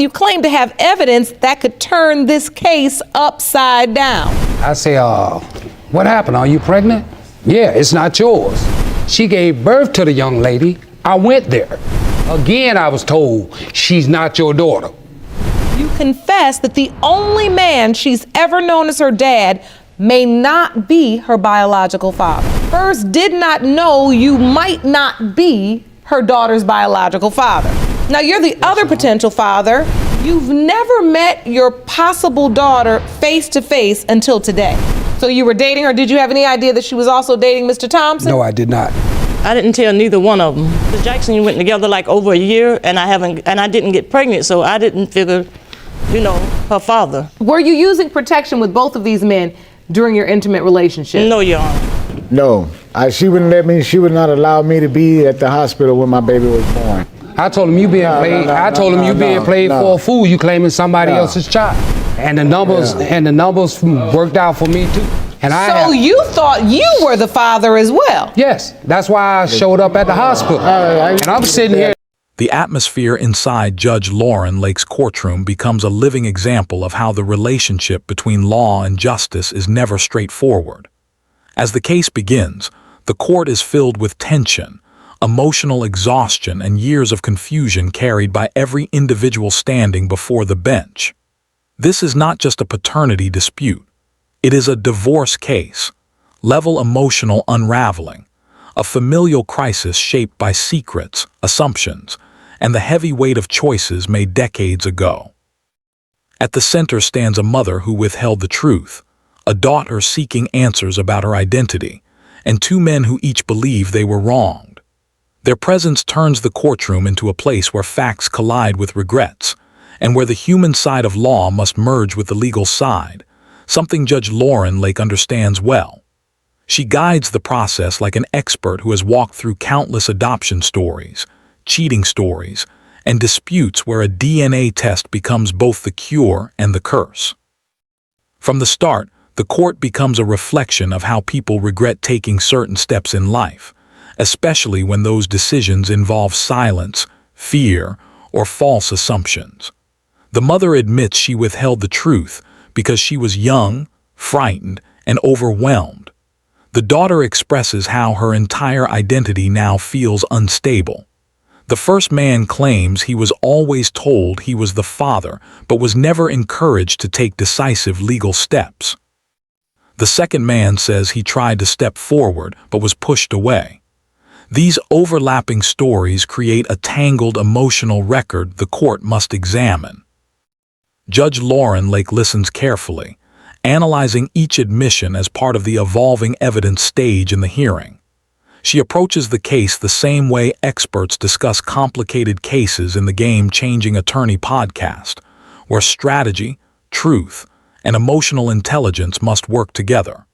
You claim to have evidence that could turn this case upside down. I say, what happened? Are you pregnant? Yeah, it's not yours. She gave birth to the young lady. I went there. Again, I was told she's not your daughter. You confess that the only man she's ever known as her dad may not be her biological father. First, did not know you might not be her daughter's biological father. Now, you're the other potential father. You've never met your possible daughter face to face until today. So you were dating her. Did you have any idea that she was also dating Mr. Thompson? No, I did not. I didn't tell neither one of them. Mr. Jackson went together like over a year, and I didn't get pregnant, so I didn't figure, her father. Were you using protection with both of these men during your intimate relationship? No, Your Honor. No, she wouldn't let me. She would not allow me to be at the hospital when my baby was born. I told him you being played for a fool. You claiming somebody else's child, and the numbers worked out for me too. So you thought you were the father as well? Yes, that's why I showed up at the hospital. And I'm sitting here. The atmosphere inside Judge Lauren Lake's courtroom becomes a living example of how the relationship between law and justice is never straightforward. As the case begins, the court is filled with tension, emotional exhaustion, and years of confusion carried by every individual standing before the bench. This is not just a paternity dispute. It is a divorce case, level emotional unraveling, a familial crisis shaped by secrets, assumptions, and the heavy weight of choices made decades ago. At the center stands a mother who withheld the truth, a daughter seeking answers about her identity, and two men who each believe they were wronged. Their presence turns the courtroom into a place where facts collide with regrets, and where the human side of law must merge with the legal side, something Judge Lauren Lake understands well. She guides the process like an expert who has walked through countless adoption stories, cheating stories, and disputes where a DNA test becomes both the cure and the curse. From the start, the court becomes a reflection of how people regret taking certain steps in life, especially when those decisions involve silence, fear, or false assumptions. The mother admits she withheld the truth because she was young, frightened, and overwhelmed. The daughter expresses how her entire identity now feels unstable. The first man claims he was always told he was the father, but was never encouraged to take decisive legal steps. The second man says he tried to step forward, but was pushed away. These overlapping stories create a tangled emotional record the court must examine. Judge Lauren Lake listens carefully, analyzing each admission as part of the evolving evidence stage in the hearing. She approaches the case the same way experts discuss complicated cases in the Game-Changing Attorney podcast, where strategy, truth, and emotional intelligence must work together.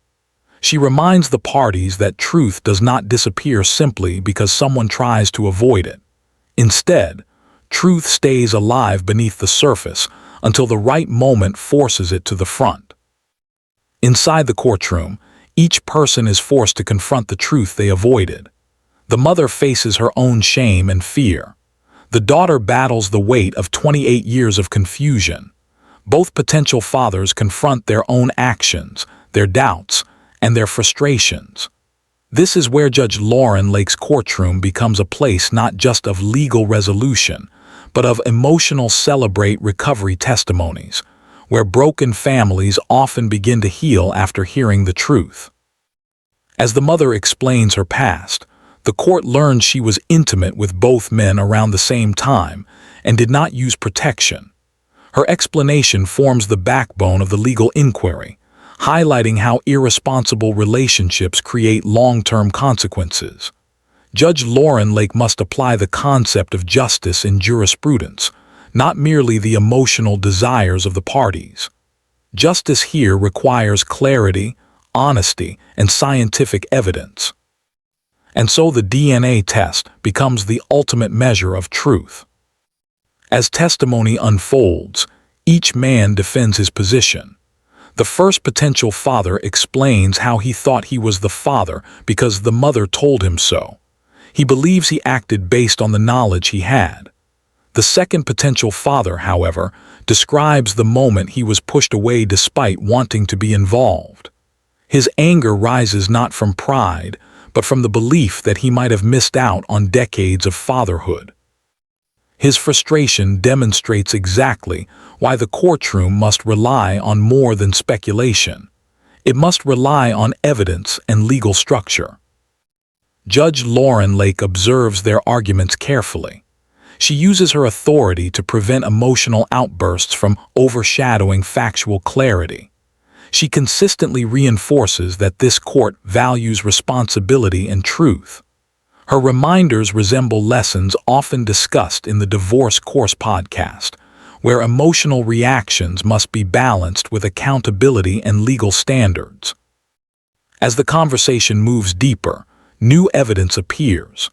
She reminds the parties that truth does not disappear simply because someone tries to avoid it. Instead, truth stays alive beneath the surface until the right moment forces it to the front. Inside the courtroom, each person is forced to confront the truth they avoided. The mother faces her own shame and fear. The daughter battles the weight of 28 years of confusion. Both potential fathers confront their own actions, their doubts, and their frustrations. This is where Judge Lauren Lake's courtroom becomes a place not just of legal resolution, but of emotional celebrate recovery testimonies, where broken families often begin to heal after hearing the truth. As the mother explains her past, the court learns she was intimate with both men around the same time and did not use protection. Her explanation forms the backbone of the legal inquiry, highlighting how irresponsible relationships create long-term consequences. Judge Lauren Lake must apply the concept of justice in jurisprudence, not merely the emotional desires of the parties. Justice here requires clarity, honesty, and scientific evidence. And so the DNA test becomes the ultimate measure of truth. As testimony unfolds, each man defends his position. The first potential father explains how he thought he was the father because the mother told him so. He believes he acted based on the knowledge he had. The second potential father, however, describes the moment he was pushed away despite wanting to be involved. His anger rises not from pride, but from the belief that he might have missed out on decades of fatherhood. His frustration demonstrates exactly why the courtroom must rely on more than speculation. It must rely on evidence and legal structure. Judge Lauren Lake observes their arguments carefully. She uses her authority to prevent emotional outbursts from overshadowing factual clarity. She consistently reinforces that this court values responsibility and truth. Her reminders resemble lessons often discussed in the Divorce Course podcast, where emotional reactions must be balanced with accountability and legal standards. As the conversation moves deeper, new evidence appears.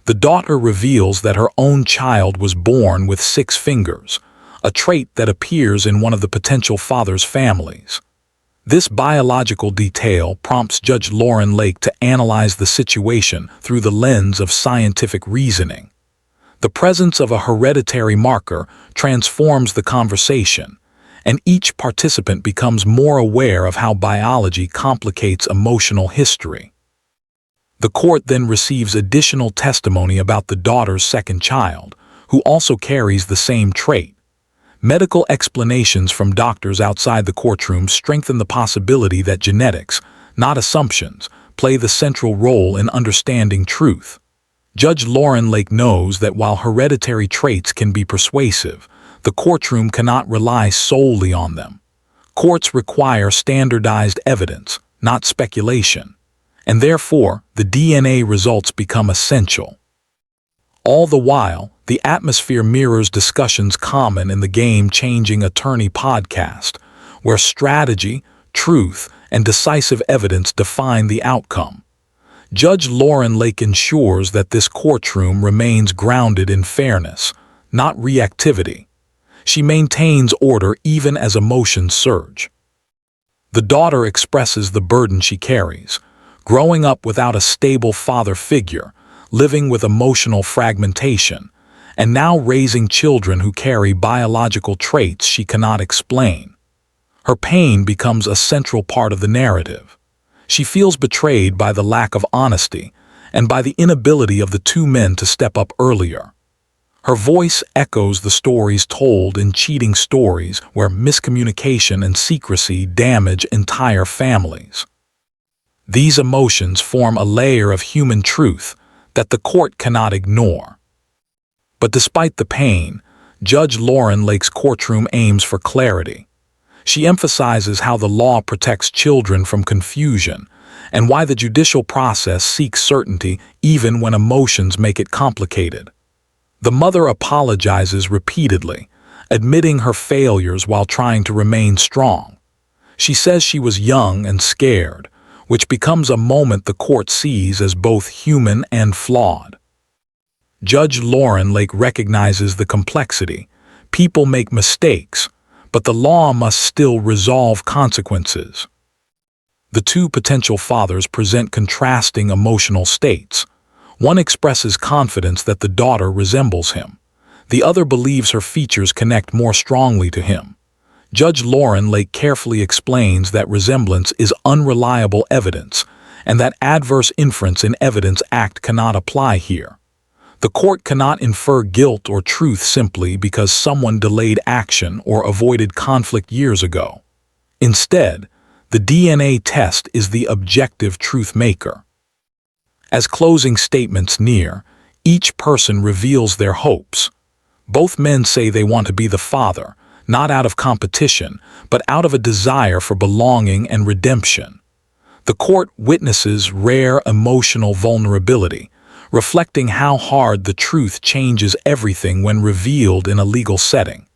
The daughter reveals that her own child was born with 6 fingers, a trait that appears in one of the potential father's families. This biological detail prompts Judge Lauren Lake to analyze the situation through the lens of scientific reasoning. The presence of a hereditary marker transforms the conversation, and each participant becomes more aware of how biology complicates emotional history. The court then receives additional testimony about the daughter's second child, who also carries the same trait. Medical explanations from doctors outside the courtroom strengthen the possibility that genetics, not assumptions, play the central role in understanding truth. Judge Lauren Lake knows that while hereditary traits can be persuasive, the courtroom cannot rely solely on them. Courts require standardized evidence, not speculation, and therefore the DNA results become essential. All the while, the atmosphere mirrors discussions common in the Game-Changing Attorney podcast, where strategy, truth, and decisive evidence define the outcome. Judge Lauren Lake ensures that this courtroom remains grounded in fairness, not reactivity. She maintains order even as emotions surge. The daughter expresses the burden she carries, growing up without a stable father figure, living with emotional fragmentation, and now raising children who carry biological traits she cannot explain. Her pain becomes a central part of the narrative. She feels betrayed by the lack of honesty and by the inability of the 2 men to step up earlier. Her voice echoes the stories told in cheating stories where miscommunication and secrecy damage entire families. These emotions form a layer of human truth that the court cannot ignore. But despite the pain, Judge Lauren Lake's courtroom aims for clarity. She emphasizes how the law protects children from confusion and why the judicial process seeks certainty even when emotions make it complicated. The mother apologizes repeatedly, admitting her failures while trying to remain strong. She says she was young and scared, which becomes a moment the court sees as both human and flawed. Judge Lauren Lake recognizes the complexity. People make mistakes, but the law must still resolve consequences. The 2 potential fathers present contrasting emotional states. One expresses confidence that the daughter resembles him. The other believes her features connect more strongly to him. Judge Lauren Lake carefully explains that resemblance is unreliable evidence and that adverse inference in Evidence Act cannot apply here. The court cannot infer guilt or truth simply because someone delayed action or avoided conflict years ago. Instead, the DNA test is the objective truth maker. As closing statements near, each person reveals their hopes. Both men say they want to be the father, not out of competition, but out of a desire for belonging and redemption. The court witnesses rare emotional vulnerability, reflecting how hard the truth changes everything when revealed in a legal setting.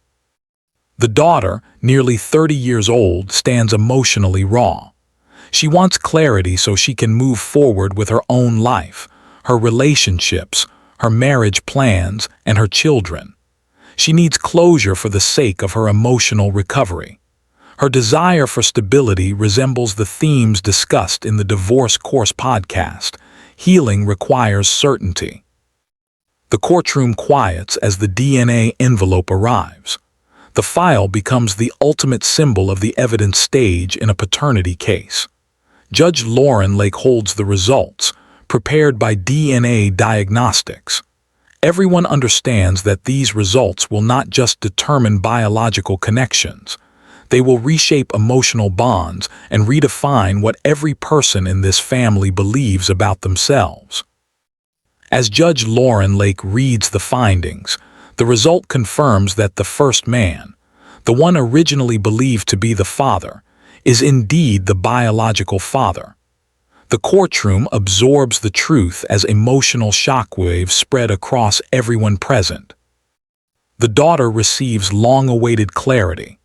The daughter, nearly 30 years old, stands emotionally raw. She wants clarity so she can move forward with her own life, her relationships, her marriage plans, and her children. She needs closure for the sake of her emotional recovery. Her desire for stability resembles the themes discussed in the Divorce Course podcast. Healing requires certainty. The courtroom quiets as the DNA envelope arrives. The file becomes the ultimate symbol of the evidence stage in a paternity case. Judge Lauren Lake holds the results, prepared by DNA diagnostics. Everyone understands that these results will not just determine biological connections. They will reshape emotional bonds and redefine what every person in this family believes about themselves. As Judge Lauren Lake reads the findings, the result confirms that the first man, the one originally believed to be the father, is indeed the biological father. The courtroom absorbs the truth as emotional shockwaves spread across everyone present. The daughter receives long-awaited clarity.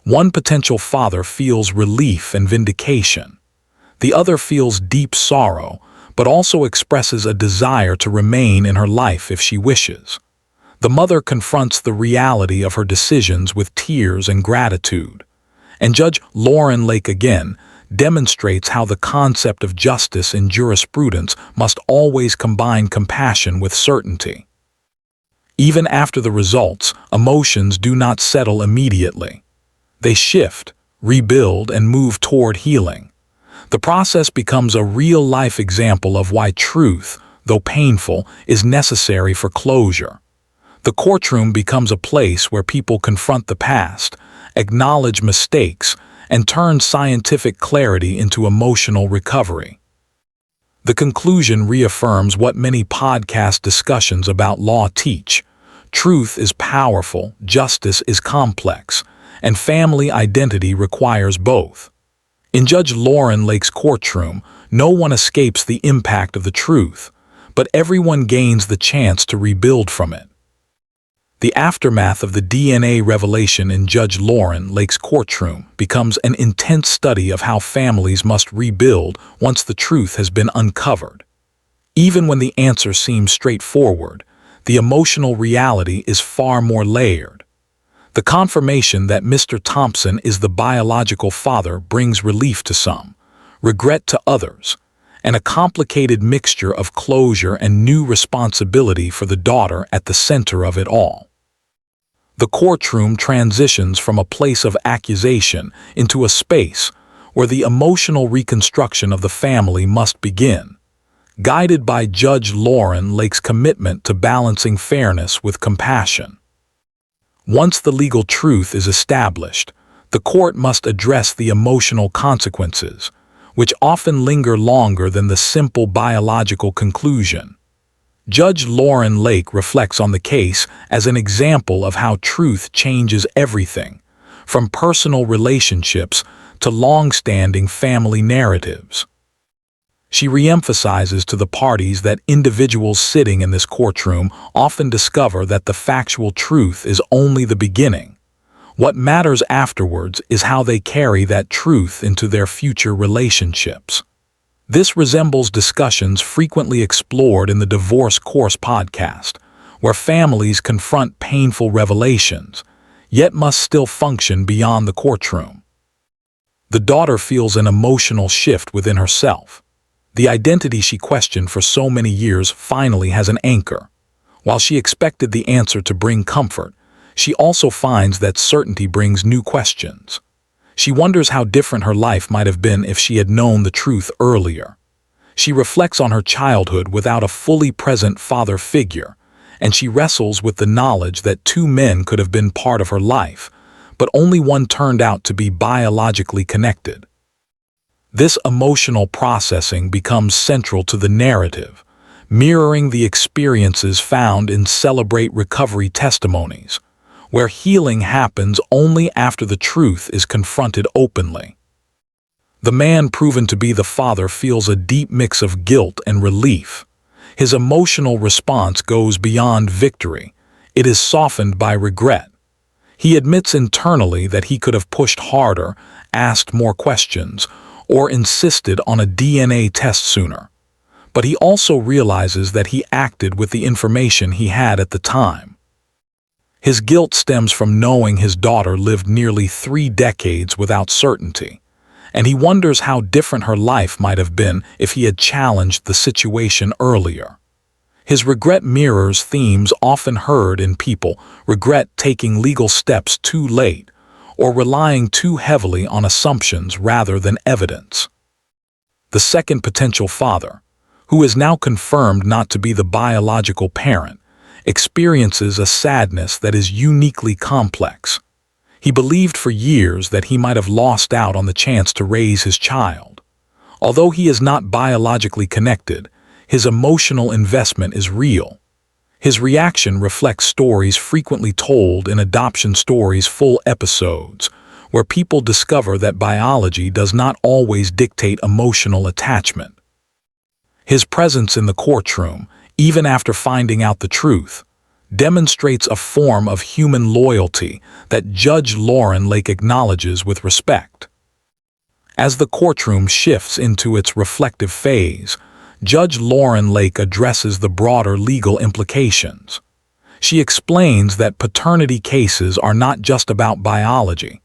One potential father feels relief and vindication. The other feels deep sorrow, but also expresses a desire to remain in her life if she wishes. The mother confronts the reality of her decisions with tears and gratitude. And Judge Lauren Lake again demonstrates how the concept of justice in jurisprudence must always combine compassion with certainty. Even after the results, emotions do not settle immediately. They shift, rebuild, and move toward healing. The process becomes a real-life example of why truth, though painful, is necessary for closure. The courtroom becomes a place where people confront the past, acknowledge mistakes, and turn scientific clarity into emotional recovery. The conclusion reaffirms what many podcast discussions about law teach. Truth is powerful, justice is complex, and family identity requires both. In Judge Lauren Lake's courtroom, no one escapes the impact of the truth, but everyone gains the chance to rebuild from it. The aftermath of the DNA revelation in Judge Lauren Lake's courtroom becomes an intense study of how families must rebuild once the truth has been uncovered. Even when the answer seems straightforward, the emotional reality is far more layered. The confirmation that Mr. Thompson is the biological father brings relief to some, regret to others, and a complicated mixture of closure and new responsibility for the daughter at the center of it all. The courtroom transitions from a place of accusation into a space where the emotional reconstruction of the family must begin, guided by Judge Lauren Lake's commitment to balancing fairness with compassion. Once the legal truth is established, the court must address the emotional consequences, which often linger longer than the simple biological conclusion. Judge Lauren Lake reflects on the case as an example of how truth changes everything, from personal relationships to long-standing family narratives. She reemphasizes to the parties that individuals sitting in this courtroom often discover that the factual truth is only the beginning. What matters afterwards is how they carry that truth into their future relationships. This resembles discussions frequently explored in the Divorce Course podcast, where families confront painful revelations, yet must still function beyond the courtroom. The daughter feels an emotional shift within herself. The identity she questioned for so many years finally has an anchor. While she expected the answer to bring comfort, she also finds that certainty brings new questions. She wonders how different her life might have been if she had known the truth earlier. She reflects on her childhood without a fully present father figure, and she wrestles with the knowledge that two men could have been part of her life, but only one turned out to be biologically connected. This emotional processing becomes central to the narrative, mirroring the experiences found in Celebrate Recovery testimonies, where healing happens only after the truth is confronted openly. The man proven to be the father feels a deep mix of guilt and relief. His emotional response goes beyond victory. It is softened by regret. He admits internally that he could have pushed harder, asked more questions, or insisted on a DNA test sooner. But he also realizes that he acted with the information he had at the time. His guilt stems from knowing his daughter lived nearly 3 decades without certainty, and he wonders how different her life might have been if he had challenged the situation earlier. His regret mirrors themes often heard in people: regret taking legal steps too late, or relying too heavily on assumptions rather than evidence. The second potential father, who is now confirmed not to be the biological parent, experiences a sadness that is uniquely complex. He believed for years that he might have lost out on the chance to raise his child. Although he is not biologically connected, his emotional investment is real. His reaction reflects stories frequently told in adoption stories' full episodes, where people discover that biology does not always dictate emotional attachment. His presence in the courtroom, even after finding out the truth, demonstrates a form of human loyalty that Judge Lauren Lake acknowledges with respect. As the courtroom shifts into its reflective phase, Judge Lauren Lake addresses the broader legal implications. She explains that paternity cases are not just about biology.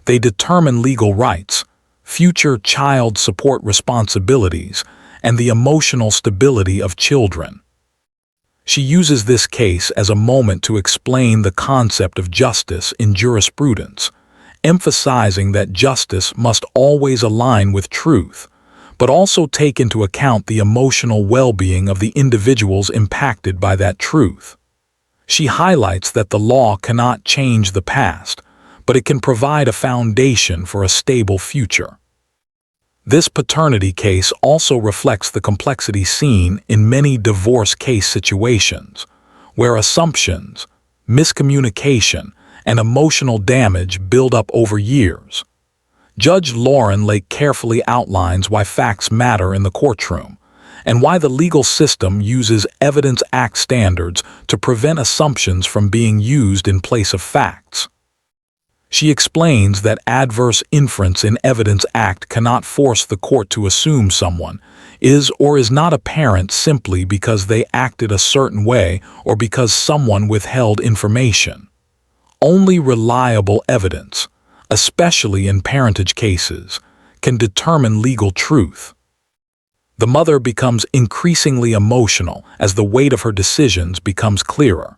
They determine legal rights, future child support responsibilities, and the emotional stability of children. She uses this case as a moment to explain the concept of justice in jurisprudence, emphasizing that justice must always align with truth, but also take into account the emotional well-being of the individuals impacted by that truth. She highlights that the law cannot change the past, but it can provide a foundation for a stable future. This paternity case also reflects the complexity seen in many divorce case situations, where assumptions, miscommunication, and emotional damage build up over years. Judge Lauren Lake carefully outlines why facts matter in the courtroom, and why the legal system uses Evidence Act standards to prevent assumptions from being used in place of facts. She explains that adverse inference in Evidence Act cannot force the court to assume someone is or is not a parent simply because they acted a certain way or because someone withheld information. Only reliable evidence, especially in parentage cases, can determine legal truth. The mother becomes increasingly emotional as the weight of her decisions becomes clearer.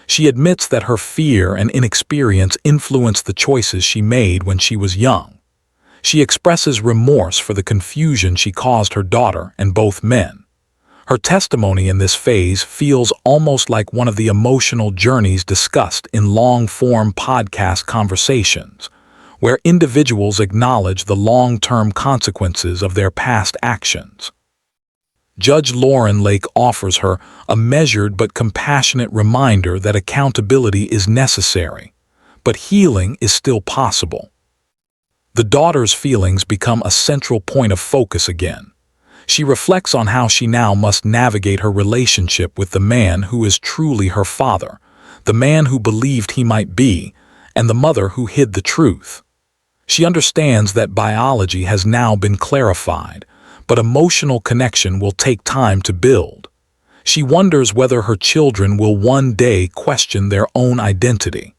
She admits that her fear and inexperience influenced the choices she made when she was young. She expresses remorse for the confusion she caused her daughter and both men. Her testimony in this phase feels almost like one of the emotional journeys discussed in long-form podcast conversations, where individuals acknowledge the long-term consequences of their past actions. Judge Lauren Lake offers her a measured but compassionate reminder that accountability is necessary, but healing is still possible. The daughter's feelings become a central point of focus again. She reflects on how she now must navigate her relationship with the man who is truly her father, the man who believed he might be, and the mother who hid the truth. She understands that biology has now been clarified, but emotional connection will take time to build. She wonders whether her children will one day question their own identity.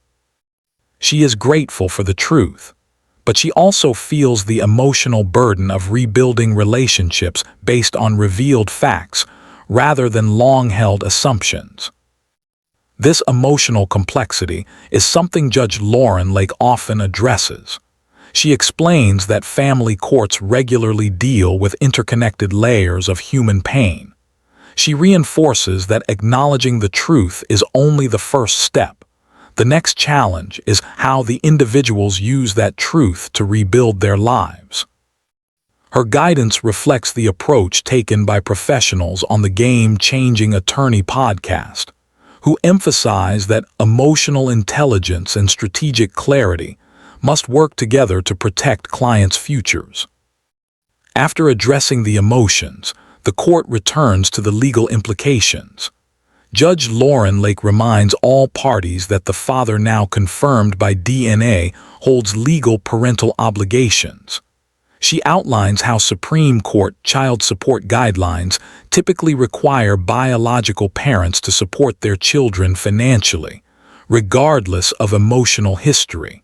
She is grateful for the truth, but she also feels the emotional burden of rebuilding relationships based on revealed facts rather than long-held assumptions. This emotional complexity is something Judge Lauren Lake often addresses. She explains that family courts regularly deal with interconnected layers of human pain. She reinforces that acknowledging the truth is only the first step. The next challenge is how the individuals use that truth to rebuild their lives. Her guidance reflects the approach taken by professionals on the Game Changing Attorney podcast, who emphasize that emotional intelligence and strategic clarity must work together to protect clients' futures. After addressing the emotions, the court returns to the legal implications. Judge Lauren Lake reminds all parties that the father, now confirmed by DNA, holds legal parental obligations. She outlines how Supreme Court child support guidelines typically require biological parents to support their children financially, regardless of emotional history.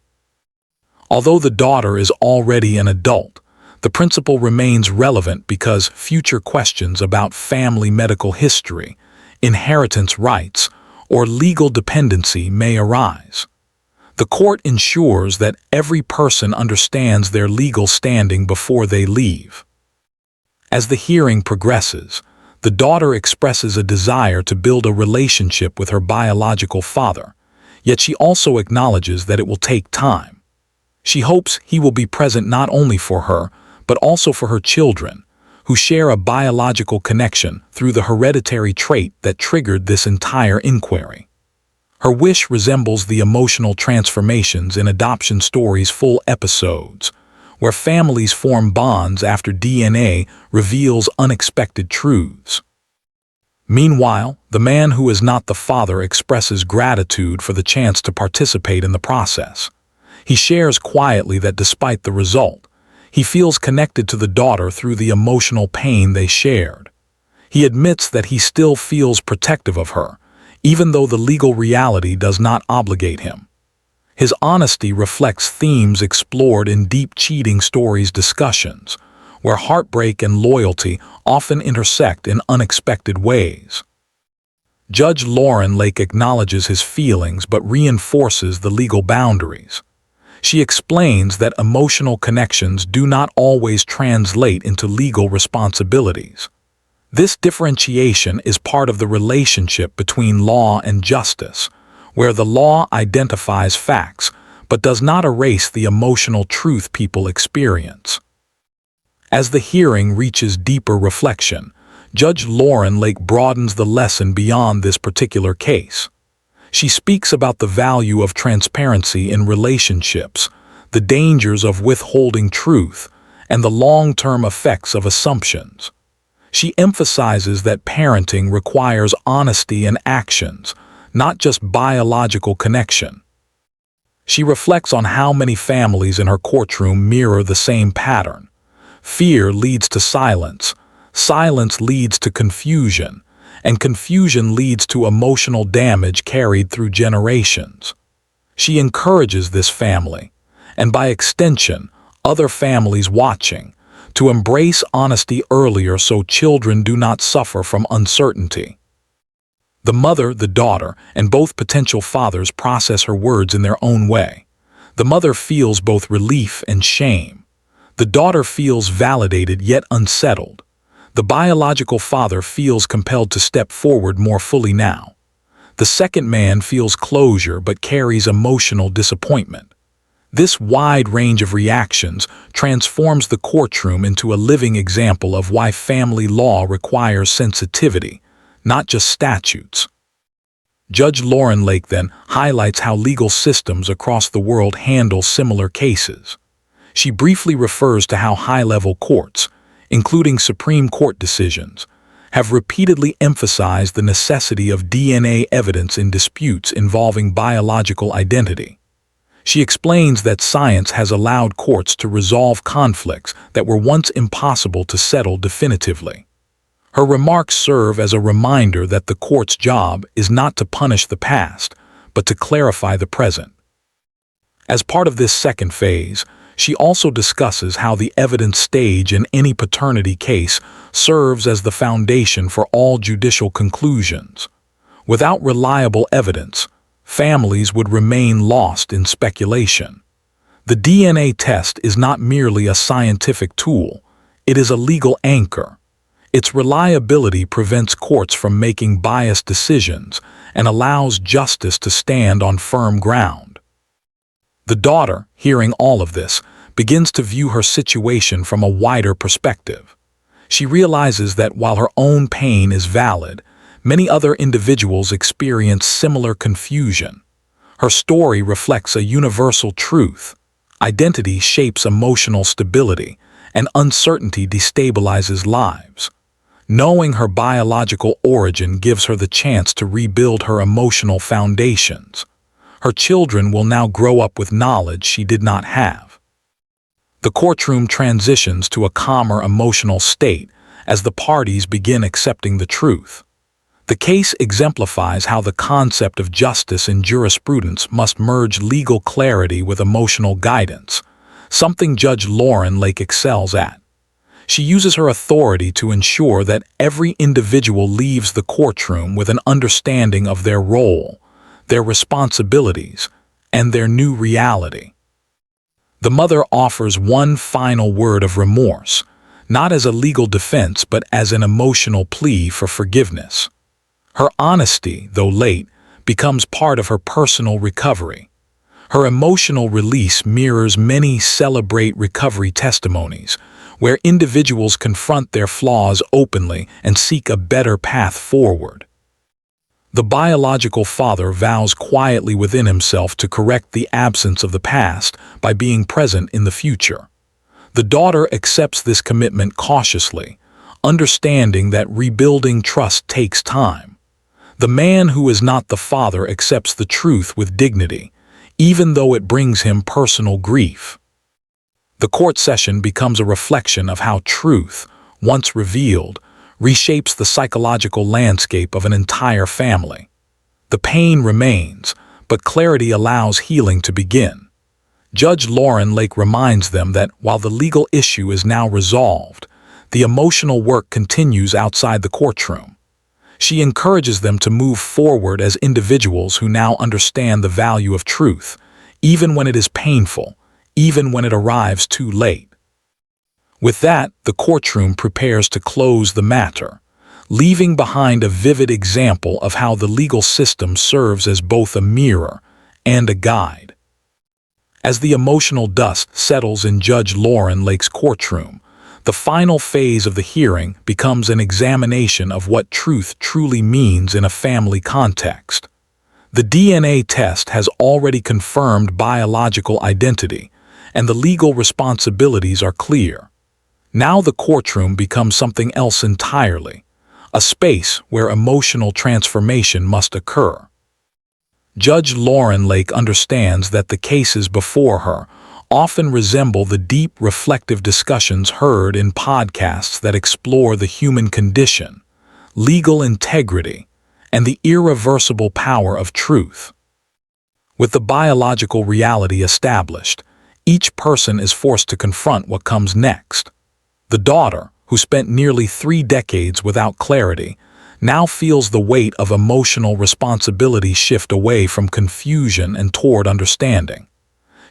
Although the daughter is already an adult, the principle remains relevant because future questions about family medical history, inheritance rights, or legal dependency may arise. The court ensures that every person understands their legal standing before they leave. As the hearing progresses, the daughter expresses a desire to build a relationship with her biological father, yet she also acknowledges that it will take time. She hopes he will be present not only for her, but also for her children, who share a biological connection through the hereditary trait that triggered this entire inquiry. Her wish resembles the emotional transformations in adoption stories' full episodes, where families form bonds after DNA reveals unexpected truths. Meanwhile, the man who is not the father expresses gratitude for the chance to participate in the process. He shares quietly that despite the result, he feels connected to the daughter through the emotional pain they shared. He admits that he still feels protective of her, even though the legal reality does not obligate him. His honesty reflects themes explored in Deep Cheating Stories discussions, where heartbreak and loyalty often intersect in unexpected ways. Judge Lauren Lake acknowledges his feelings but reinforces the legal boundaries. She explains that emotional connections do not always translate into legal responsibilities. This differentiation is part of the relationship between law and justice, where the law identifies facts but does not erase the emotional truth people experience. As the hearing reaches deeper reflection, Judge Lauren Lake broadens the lesson beyond this particular case. She speaks about the value of transparency in relationships, the dangers of withholding truth, and the long-term effects of assumptions. She emphasizes that parenting requires honesty and actions, not just biological connection. She reflects on how many families in her courtroom mirror the same pattern. Fear leads to silence, silence leads to confusion, and confusion leads to emotional damage carried through generations. She encourages this family, and by extension, other families watching, to embrace honesty earlier so children do not suffer from uncertainty. The mother, the daughter, and both potential fathers process her words in their own way. The mother feels both relief and shame. The daughter feels validated yet unsettled. The biological father feels compelled to step forward more fully now. The second man feels closure but carries emotional disappointment. This wide range of reactions transforms the courtroom into a living example of why family law requires sensitivity, not just statutes. Judge Lauren Lake then highlights how legal systems across the world handle similar cases. She briefly refers to how high-level courts, including Supreme Court decisions, have repeatedly emphasized the necessity of DNA evidence in disputes involving biological identity. She explains that science has allowed courts to resolve conflicts that were once impossible to settle definitively. Her remarks serve as a reminder that the court's job is not to punish the past, but to clarify the present. As part of this second phase, she also discusses how the evidence stage in any paternity case serves as the foundation for all judicial conclusions. Without reliable evidence, families would remain lost in speculation. The DNA test is not merely a scientific tool, it is a legal anchor. Its reliability prevents courts from making biased decisions and allows justice to stand on firm ground. The daughter, hearing all of this, begins to view her situation from a wider perspective. She realizes that while her own pain is valid, many other individuals experience similar confusion. Her story reflects a universal truth. Identity shapes emotional stability, and uncertainty destabilizes lives. Knowing her biological origin gives her the chance to rebuild her emotional foundations. Her children will now grow up with knowledge she did not have. The courtroom transitions to a calmer emotional state as the parties begin accepting the truth. The case exemplifies how the concept of justice in jurisprudence must merge legal clarity with emotional guidance, something Judge Lauren Lake excels at. She uses her authority to ensure that every individual leaves the courtroom with an understanding of their role, their responsibilities, and their new reality. The mother offers one final word of remorse, not as a legal defense but as an emotional plea for forgiveness. Her honesty, though late, becomes part of her personal recovery. Her emotional release mirrors many celebrate recovery testimonies, where individuals confront their flaws openly and seek a better path forward. The biological father vows quietly within himself to correct the absence of the past by being present in the future. The daughter accepts this commitment cautiously, understanding that rebuilding trust takes time. The man who is not the father accepts the truth with dignity, even though it brings him personal grief. The court session becomes a reflection of how truth, once revealed, reshapes the psychological landscape of an entire family. The pain remains, but clarity allows healing to begin. Judge Lauren Lake reminds them that while the legal issue is now resolved, the emotional work continues outside the courtroom. She encourages them to move forward as individuals who now understand the value of truth, even when it is painful, even when it arrives too late. With that, the courtroom prepares to close the matter, leaving behind a vivid example of how the legal system serves as both a mirror and a guide. As the emotional dust settles in Judge Lauren Lake's courtroom, the final phase of the hearing becomes an examination of what truth truly means in a family context. The DNA test has already confirmed biological identity, and the legal responsibilities are clear. Now the courtroom becomes something else entirely, a space where emotional transformation must occur. Judge Lauren Lake understands that the cases before her often resemble the deep reflective discussions heard in podcasts that explore the human condition, legal integrity, and the irreversible power of truth. With the biological reality established, each person is forced to confront what comes next. The daughter, who spent nearly 3 decades without clarity, now feels the weight of emotional responsibility shift away from confusion and toward understanding.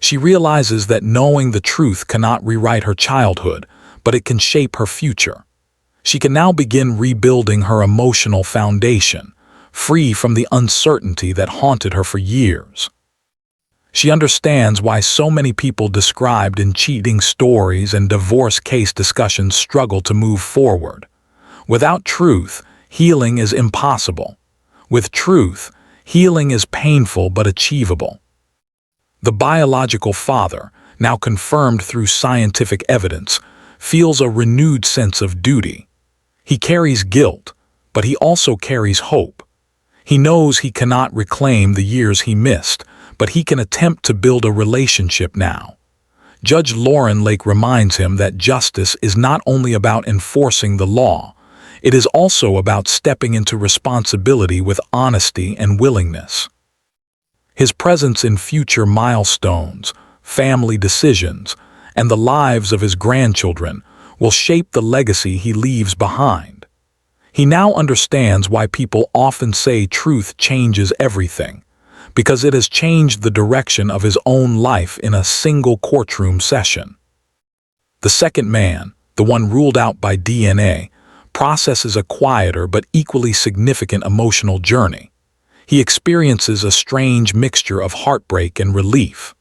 She realizes that knowing the truth cannot rewrite her childhood, but it can shape her future. She can now begin rebuilding her emotional foundation, free from the uncertainty that haunted her for years. She understands why so many people described in cheating stories and divorce case discussions struggle to move forward. Without truth, healing is impossible. With truth, healing is painful but achievable. The biological father, now confirmed through scientific evidence, feels a renewed sense of duty. He carries guilt, but he also carries hope. He knows he cannot reclaim the years he missed, but he can attempt to build a relationship now. Judge Lauren Lake reminds him that justice is not only about enforcing the law, it is also about stepping into responsibility with honesty and willingness. His presence in future milestones, family decisions, and the lives of his grandchildren will shape the legacy he leaves behind. He now understands why people often say truth changes everything, because it has changed the direction of his own life in a single courtroom session. The second man, the one ruled out by DNA, processes a quieter but equally significant emotional journey. He experiences a strange mixture of heartbreak and relief.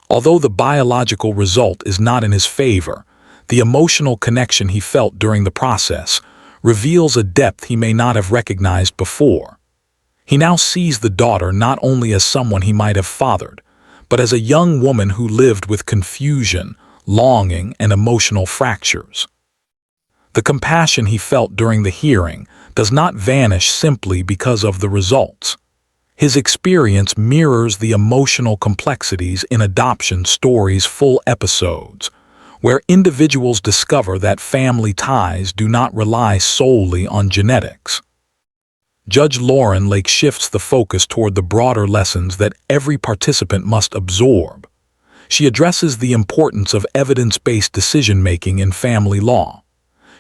Although the biological result is not in his favor, the emotional connection he felt during the process reveals a depth he may not have recognized before. He now sees the daughter not only as someone he might have fathered, but as a young woman who lived with confusion, longing, and emotional fractures. The compassion he felt during the hearing does not vanish simply because of the results. His experience mirrors the emotional complexities in adoption stories' full episodes, where individuals discover that family ties do not rely solely on genetics. Judge Lauren Lake shifts the focus toward the broader lessons that every participant must absorb. She addresses the importance of evidence-based decision-making in family law.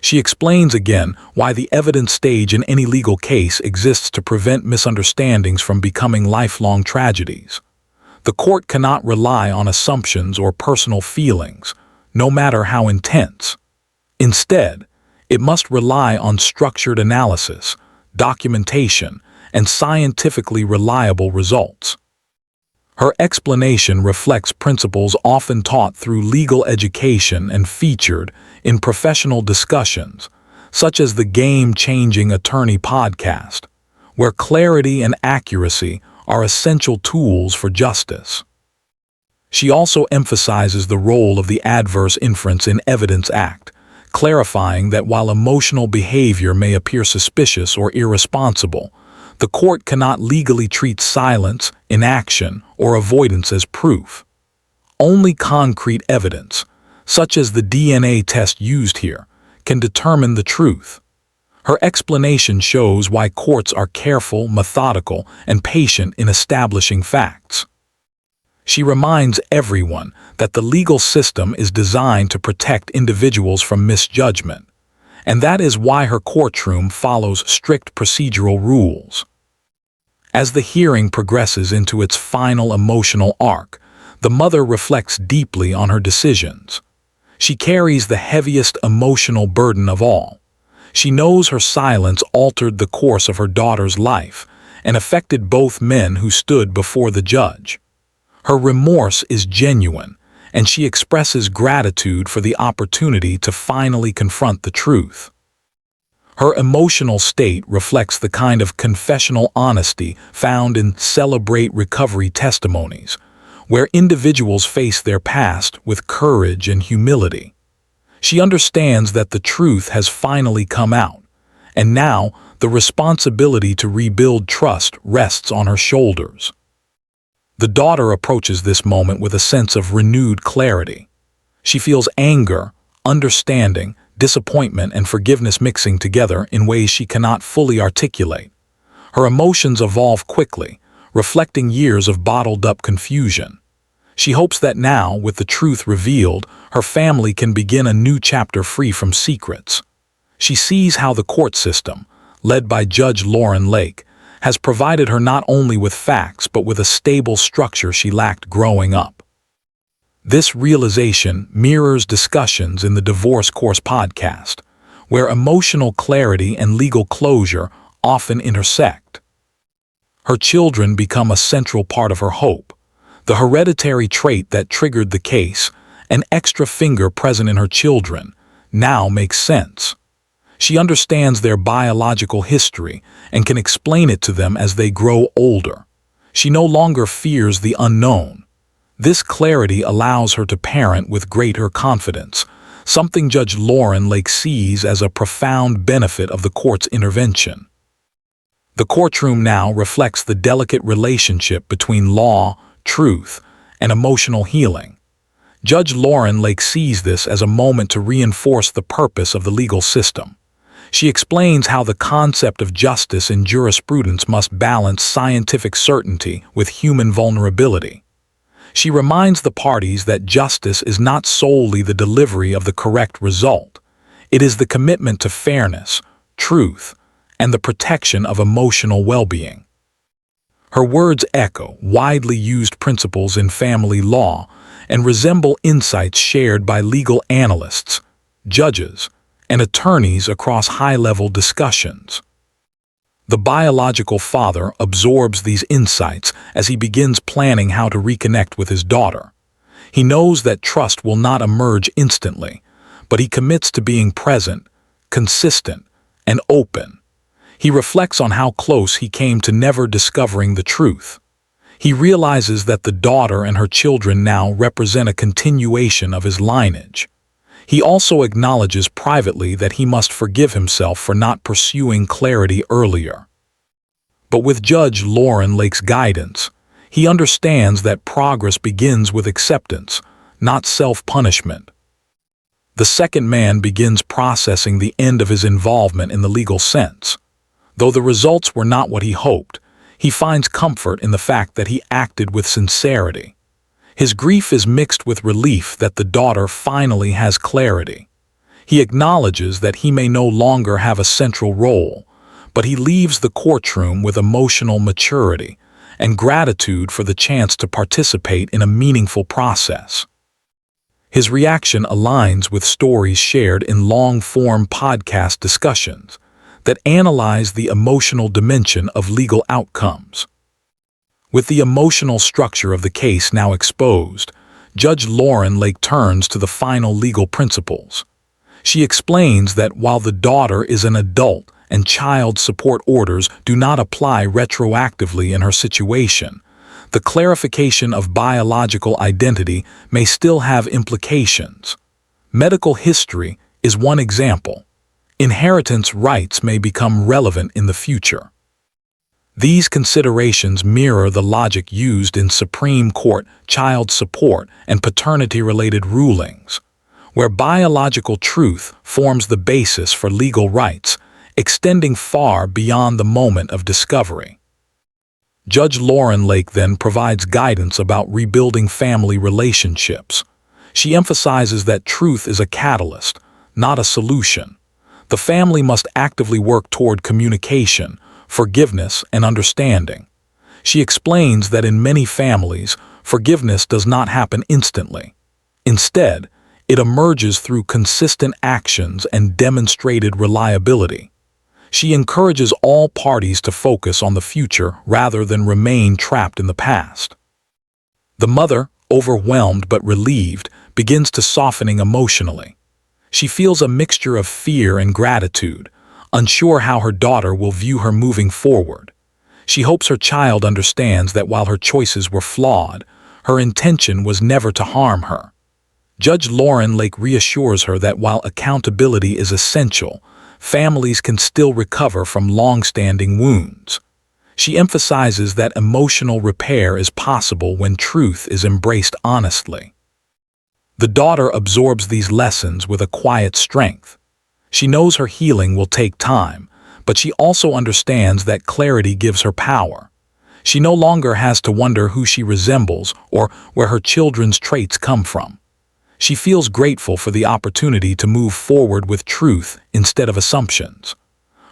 She explains again why the evidence stage in any legal case exists to prevent misunderstandings from becoming lifelong tragedies. The court cannot rely on assumptions or personal feelings, no matter how intense. Instead, it must rely on structured analysis, documentation, and scientifically reliable results. Her explanation reflects principles often taught through legal education and featured in professional discussions, such as the Game-Changing Attorney podcast, where clarity and accuracy are essential tools for justice. She also emphasizes the role of the Adverse Inference in Evidence Act, clarifying that while emotional behavior may appear suspicious or irresponsible, the court cannot legally treat silence, inaction, or avoidance as proof. Only concrete evidence, such as the DNA test used here, can determine the truth. Her explanation shows why courts are careful, methodical, and patient in establishing facts. She reminds everyone that the legal system is designed to protect individuals from misjudgment, and that is why her courtroom follows strict procedural rules. As the hearing progresses into its final emotional arc, the mother reflects deeply on her decisions. She carries the heaviest emotional burden of all. She knows her silence altered the course of her daughter's life and affected both men who stood before the judge. Her remorse is genuine, and she expresses gratitude for the opportunity to finally confront the truth. Her emotional state reflects the kind of confessional honesty found in Celebrate Recovery testimonies, where individuals face their past with courage and humility. She understands that the truth has finally come out, and now the responsibility to rebuild trust rests on her shoulders. The daughter approaches this moment with a sense of renewed clarity. She feels anger, understanding, disappointment, and forgiveness mixing together in ways she cannot fully articulate. Her emotions evolve quickly, reflecting years of bottled-up confusion. She hopes that now, with the truth revealed, her family can begin a new chapter free from secrets. She sees how the court system, led by Judge Lauren Lake, has provided her not only with facts but with a stable structure she lacked growing up. This realization mirrors discussions in the Divorce Course podcast, where emotional clarity and legal closure often intersect. Her children become a central part of her hope. The hereditary trait that triggered the case, an extra finger present in her children, now makes sense. She understands their biological history and can explain it to them as they grow older. She no longer fears the unknown. This clarity allows her to parent with greater confidence, something Judge Lauren Lake sees as a profound benefit of the court's intervention. The courtroom now reflects the delicate relationship between law, truth, and emotional healing. Judge Lauren Lake sees this as a moment to reinforce the purpose of the legal system. She explains how the concept of justice in jurisprudence must balance scientific certainty with human vulnerability. She reminds the parties that justice is not solely the delivery of the correct result. It is the commitment to fairness, truth, and the protection of emotional well-being. Her words echo widely used principles in family law and resemble insights shared by legal analysts, judges, and attorneys across high-level discussions. The biological father absorbs these insights as he begins planning how to reconnect with his daughter. He knows that trust will not emerge instantly, but he commits to being present, consistent, and open. He reflects on how close he came to never discovering the truth. He realizes that the daughter and her children now represent a continuation of his lineage. He also acknowledges privately that he must forgive himself for not pursuing clarity earlier. But with Judge Lauren Lake's guidance, he understands that progress begins with acceptance, not self-punishment. The second man begins processing the end of his involvement in the legal sense. Though the results were not what he hoped, he finds comfort in the fact that he acted with sincerity. His grief is mixed with relief that the daughter finally has clarity. He acknowledges that he may no longer have a central role, but he leaves the courtroom with emotional maturity and gratitude for the chance to participate in a meaningful process. His reaction aligns with stories shared in long-form podcast discussions that analyze the emotional dimension of legal outcomes. With the emotional structure of the case now exposed, Judge Lauren Lake turns to the final legal principles. She explains that while the daughter is an adult and child support orders do not apply retroactively in her situation, the clarification of biological identity may still have implications. Medical history is one example. Inheritance rights may become relevant in the future. These considerations mirror the logic used in Supreme Court child support and paternity-related rulings, where biological truth forms the basis for legal rights, extending far beyond the moment of discovery. Judge Lauren Lake then provides guidance about rebuilding family relationships. She emphasizes that truth is a catalyst, not a solution. The family must actively work toward communication, forgiveness, and understanding. She explains that in many families, forgiveness does not happen instantly. Instead, it emerges through consistent actions and demonstrated reliability. She encourages all parties to focus on the future rather than remain trapped in the past. The mother, overwhelmed but relieved, begins to softening emotionally. She feels a mixture of fear and gratitude, unsure how her daughter will view her moving forward. She hopes her child understands that while her choices were flawed, her intention was never to harm her. Judge Lauren Lake reassures her that while accountability is essential, families can still recover from long-standing wounds. She emphasizes that emotional repair is possible when truth is embraced honestly. The daughter absorbs these lessons with a quiet strength. She knows her healing will take time, but she also understands that clarity gives her power. She no longer has to wonder who she resembles or where her children's traits come from. She feels grateful for the opportunity to move forward with truth instead of assumptions.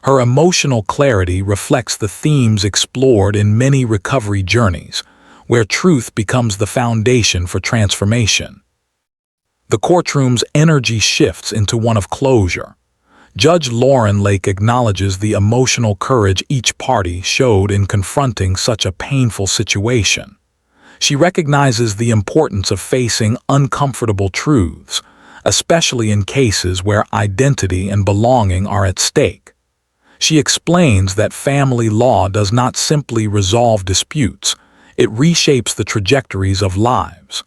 Her emotional clarity reflects the themes explored in many recovery journeys, where truth becomes the foundation for transformation. The courtroom's energy shifts into one of closure. Judge Lauren Lake acknowledges the emotional courage each party showed in confronting such a painful situation. She recognizes the importance of facing uncomfortable truths, especially in cases where identity and belonging are at stake. She explains that family law does not simply resolve disputes, it reshapes the trajectories of lives.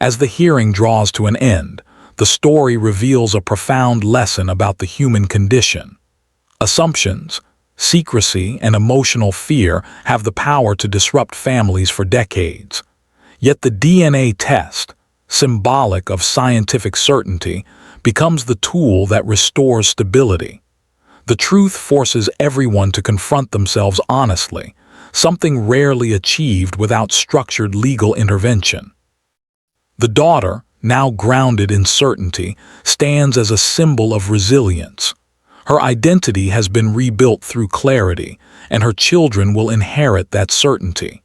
As the hearing draws to an end, the story reveals a profound lesson about the human condition. Assumptions, secrecy, and emotional fear have the power to disrupt families for decades. Yet the DNA test, symbolic of scientific certainty, becomes the tool that restores stability. The truth forces everyone to confront themselves honestly, something rarely achieved without structured legal intervention. The daughter, now grounded in certainty, stands as a symbol of resilience. Her identity has been rebuilt through clarity, and her children will inherit that certainty.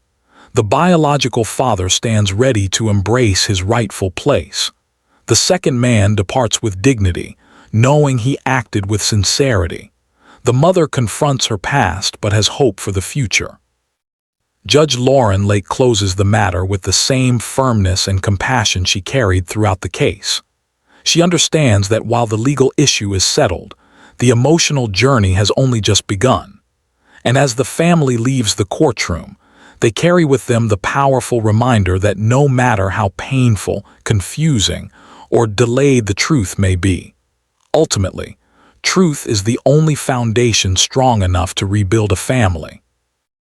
The biological father stands ready to embrace his rightful place. The second man departs with dignity, knowing he acted with sincerity. The mother confronts her past but has hope for the future. Judge Lauren Lake closes the matter with the same firmness and compassion she carried throughout the case. She understands that while the legal issue is settled, the emotional journey has only just begun. And as the family leaves the courtroom, they carry with them the powerful reminder that no matter how painful, confusing, or delayed the truth may be, ultimately, truth is the only foundation strong enough to rebuild a family.